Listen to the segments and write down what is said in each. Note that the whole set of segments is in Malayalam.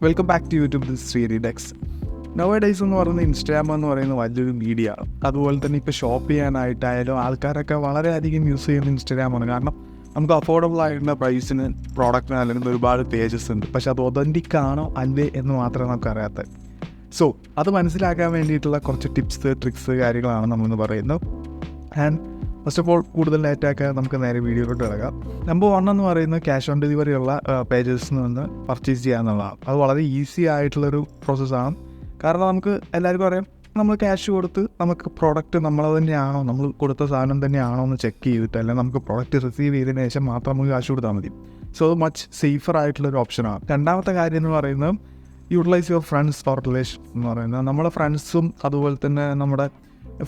Welcome back to YouTube this SREEHARI DEX. Nowadays എന്ന് പറയുന്നത് ഇൻസ്റ്റാഗ്രാം എന്ന് പറയുന്ന വലിയൊരു മീഡിയ ആണ്. അതുപോലെ തന്നെ ഇപ്പോൾ ഷോപ്പ് ചെയ്യാനായിട്ടായാലും ആൾക്കാരൊക്കെ വളരെയധികം യൂസ് ചെയ്യുന്ന ഇൻസ്റ്റാഗ്രാമാണ്. കാരണം നമുക്ക് അഫോർഡബിൾ ആയിട്ടുള്ള പ്രൈസിന് പ്രോഡക്റ്റിന് അല്ലെങ്കിൽ ഒരുപാട് പേജസ് ഉണ്ട്. പക്ഷെ അത് ഒതൻറ്റിക് ആണോ അല്ലേ എന്ന് മാത്രമേ നമുക്ക് അറിയാത്തത്. സോ അത് മനസ്സിലാക്കാൻ വേണ്ടിയിട്ടുള്ള കുറച്ച് ടിപ്സ് ട്രിക്സ് കാര്യങ്ങളാണ് നമ്മളിന്ന് പറയുന്നത്. ആൻഡ് ഫസ്റ്റ് ഓഫ് ഓൾ കൂടുതൽ ലേറ്റാക്കാൻ നമുക്ക് നേരെ വീഡിയോയിലോട്ട് കിടക്കാം. നമ്പർ 1 എന്ന് പറയുന്നത് ക്യാഷ് ഓൺ ഡെലിവറി ഉള്ള പേജസിൽ നിന്ന് പർച്ചേസ് ചെയ്യുക എന്നുള്ളതാണ്. അത് വളരെ ഈസി ആയിട്ടുള്ളൊരു പ്രോസസ്സാണ്. കാരണം നമുക്ക് എല്ലാവർക്കും അറിയാം, നമ്മൾ ക്യാഷ് കൊടുത്ത് നമുക്ക് പ്രോഡക്റ്റ് നമ്മളെ തന്നെയാണോ, നമ്മൾ കൊടുത്ത സാധനം തന്നെയാണോ എന്ന് ചെക്ക് ചെയ്തിട്ട്, അല്ലെങ്കിൽ നമുക്ക് പ്രോഡക്റ്റ് റിസീവ് ചെയ്തതിന് ശേഷം മാത്രം നമുക്ക് കാശ് കൊടുത്താൽ മതി. സോ അത് മച്ച് സേഫർ ആയിട്ടുള്ളൊരു ഓപ്ഷനാണ്. രണ്ടാമത്തെ കാര്യം എന്ന് പറയുന്നത് utilise your friends for relation എന്ന് പറയുന്നത് നമ്മുടെ ഫ്രണ്ട്സും അതുപോലെ തന്നെ നമ്മുടെ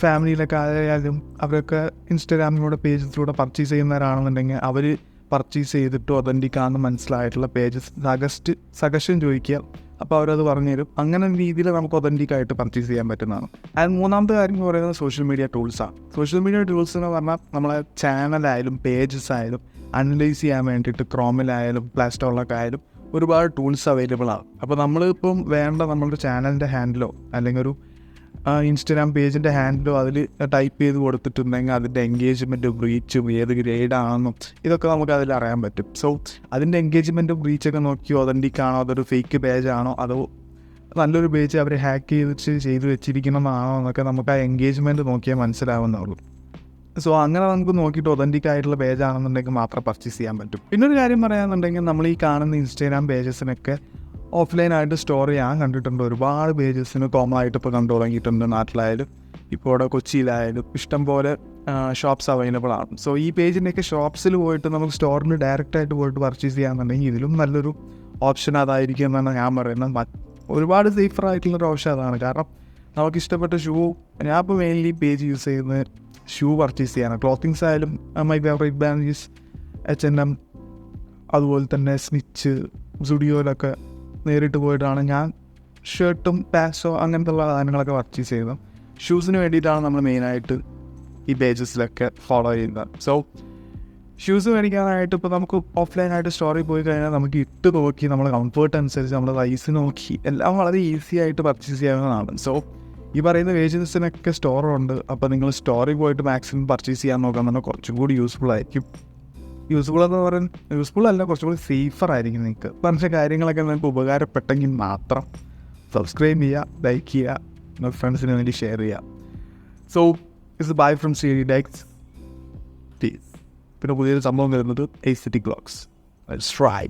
ഫാമിലിയിലൊക്കെ ആയാലും അവരൊക്കെ ഇൻസ്റ്റാഗ്രാമിലൂടെ പേജസിലൂടെ പർച്ചേസ് ചെയ്യുന്നവരാണെന്നുണ്ടെങ്കിൽ അവർ പർച്ചേസ് ചെയ്തിട്ട് ഒതൻറ്റിക് ആണെന്ന് മനസ്സിലായിട്ടുള്ള പേജസ് സജഷൻ ചോദിക്കുക. അപ്പോൾ അവരത് പറഞ്ഞു തരും. അങ്ങനെ രീതിയിൽ നമുക്ക് ഒതൻറ്റിക് ആയിട്ട് പർച്ചേസ് ചെയ്യാൻ പറ്റുന്നതാണ്. ആൻഡ് മൂന്നാമത്തെ കാര്യം എന്ന് പറയുന്നത് സോഷ്യൽ മീഡിയ ടൂൾസാണ്. സോഷ്യൽ മീഡിയ ടൂൾസ് എന്ന് പറഞ്ഞാൽ നമ്മളെ ചാനലായാലും പേജസ് ആയാലും അനലൈസ് ചെയ്യാൻ വേണ്ടിയിട്ട് ക്രോമിലായാലും പ്ലേ സ്റ്റോറിലൊക്കെ ആയാലും ഒരുപാട് ടൂൾസ് അവൈലബിൾ ആണ്. അപ്പോൾ നമ്മളിപ്പം വേണ്ട നമ്മളുടെ ചാനലിൻ്റെ ഹാൻഡിലോ അല്ലെങ്കിൽ ഒരു ഇൻസ്റ്റാഗ്രാം പേജിൻ്റെ ഹാൻഡിലോ അതിൽ ടൈപ്പ് ചെയ്ത് കൊടുത്തിട്ടുണ്ടെങ്കിൽ അതിൻ്റെ എൻഗേജ്മെൻറ്റും റീച്ചും ഏത് ഗ്രേഡാണെന്നും ഇതൊക്കെ നമുക്ക് അതിൽ അറിയാൻ പറ്റും. സോ അതിൻ്റെ എൻഗേജ്മെൻറ്റും റീച്ചൊക്കെ നോക്കി ഒതൻറ്റിക് ആണോ, അതൊരു ഫേക്ക് പേജാണോ, അതോ നല്ലൊരു പേജ് അവർ ഹാക്ക് ചെയ്ത് വെച്ചിരിക്കുന്നതാണോ എന്നൊക്കെ നമുക്ക് ആ എൻഗേജ്മെൻറ്റ് നോക്കിയാൽ മനസ്സിലാവുന്നുള്ളൂ. സോ അങ്ങനെ നമുക്ക് നോക്കിയിട്ട് ഒതൻറ്റിക് ആയിട്ടുള്ള പേജാണെന്നുണ്ടെങ്കിൽ മാത്രം പർച്ചേസ് ചെയ്യാൻ പറ്റും. പിന്നൊരു കാര്യം പറയാമെന്നുണ്ടെങ്കിൽ നമ്മൾ ഈ കാണുന്ന ഇൻസ്റ്റാഗ്രാം പേജസിനൊക്കെ ഓഫ്ലൈനായിട്ട് സ്റ്റോർ ചെയ്യാൻ കണ്ടിട്ടുണ്ട്. ഒരുപാട് പേജസിന് കോമൺ ആയിട്ട് ഇപ്പോൾ കണ്ടു തുടങ്ങിയിട്ടുണ്ട്. നാട്ടിലായാലും ഇപ്പോൾ ഇവിടെ കൊച്ചിയിലായാലും ഇഷ്ടം പോലെ ഷോപ്സ് അവൈലബിൾ ആണ്. സോ ഈ പേജിൻ്റെയൊക്കെ ഷോപ്സിൽ പോയിട്ട് നമുക്ക് സ്റ്റോറിൽ ഡയറക്റ്റായിട്ട് പോയിട്ട് പർച്ചേസ് ചെയ്യാമെന്നുണ്ടെങ്കിൽ ഇതിലും നല്ലൊരു ഓപ്ഷൻ അതായിരിക്കും എന്നാണ് ഞാൻ പറയുന്നത്. ഒരുപാട് സേഫർ ആയിട്ടുള്ളൊരു ഓപ്ഷൻ അതാണ്. കാരണം നമുക്ക് ഇഷ്ടപ്പെട്ട ഞാൻ ഇപ്പോൾ മെയിൻലി പേജ് യൂസ് ചെയ്യുന്നത് ഷൂ പർച്ചേസ് ചെയ്യാനാണ്. ക്ലോത്തിങ്സ് ആയാലും my favourite brand is H&M, അതുപോലെ തന്നെ സ്നിച്ച്, സുഡിയോയിലൊക്കെ നേരിട്ട് പോയിട്ടാണ് ഞാൻ ഷർട്ടും പാൻസോ അങ്ങനത്തെ ഉള്ള സാധനങ്ങളൊക്കെ പർച്ചേസ് ചെയ്യുന്നത്. ഷൂസിന് വേണ്ടിയിട്ടാണ് നമ്മൾ മെയിനായിട്ട് ഈ പേജസിലൊക്കെ ഫോളോ ചെയ്യുന്നത്. സോ ഷൂസ് മേടിക്കാനായിട്ട് ഇപ്പോൾ നമുക്ക് ഓഫ്ലൈനായിട്ട് സ്റ്റോറിൽ പോയി കഴിഞ്ഞാൽ നമുക്ക് ഇട്ട് നോക്കി നമ്മുടെ കംഫേർട്ട് അനുസരിച്ച് നമ്മുടെ സൈസ് നോക്കി എല്ലാം വളരെ ഈസി ആയിട്ട് പർച്ചേസ് ചെയ്യാവുന്നതാണ്. സോ ഈ പറയുന്ന പേജസിനൊക്കെ സ്റ്റോറുണ്ട്. അപ്പോൾ നിങ്ങൾ സ്റ്റോറിൽ പോയിട്ട് മാക്സിമം പർച്ചേസ് ചെയ്യാൻ നോക്കാമെന്നുണ്ടെങ്കിൽ കുറച്ചും കൂടി യൂസ്ഫുൾ ആയിരിക്കും. യൂസ്ഫുൾ എന്ന് പറയുന്നത് യൂസ്ഫുൾ അല്ല, കുറച്ചും കൂടി സേഫർ ആയിരിക്കും. നിങ്ങൾക്ക് പറഞ്ഞ കാര്യങ്ങളൊക്കെ നിങ്ങൾക്ക് ഉപകാരപ്പെട്ടെങ്കിൽ മാത്രം സബ്സ്ക്രൈബ് ചെയ്യുക, ലൈക്ക് ചെയ്യുക, നിങ്ങളുടെ ഫ്രണ്ട്സിന് വേണ്ടി ഷെയർ ചെയ്യുക. So it's bye from SREEHARI DEX. പിന്നെ പുതിയൊരു സംഭവം വരുന്നത് എസ്തെറ്റിക് വ്ളോഗ്സ്. Let's try.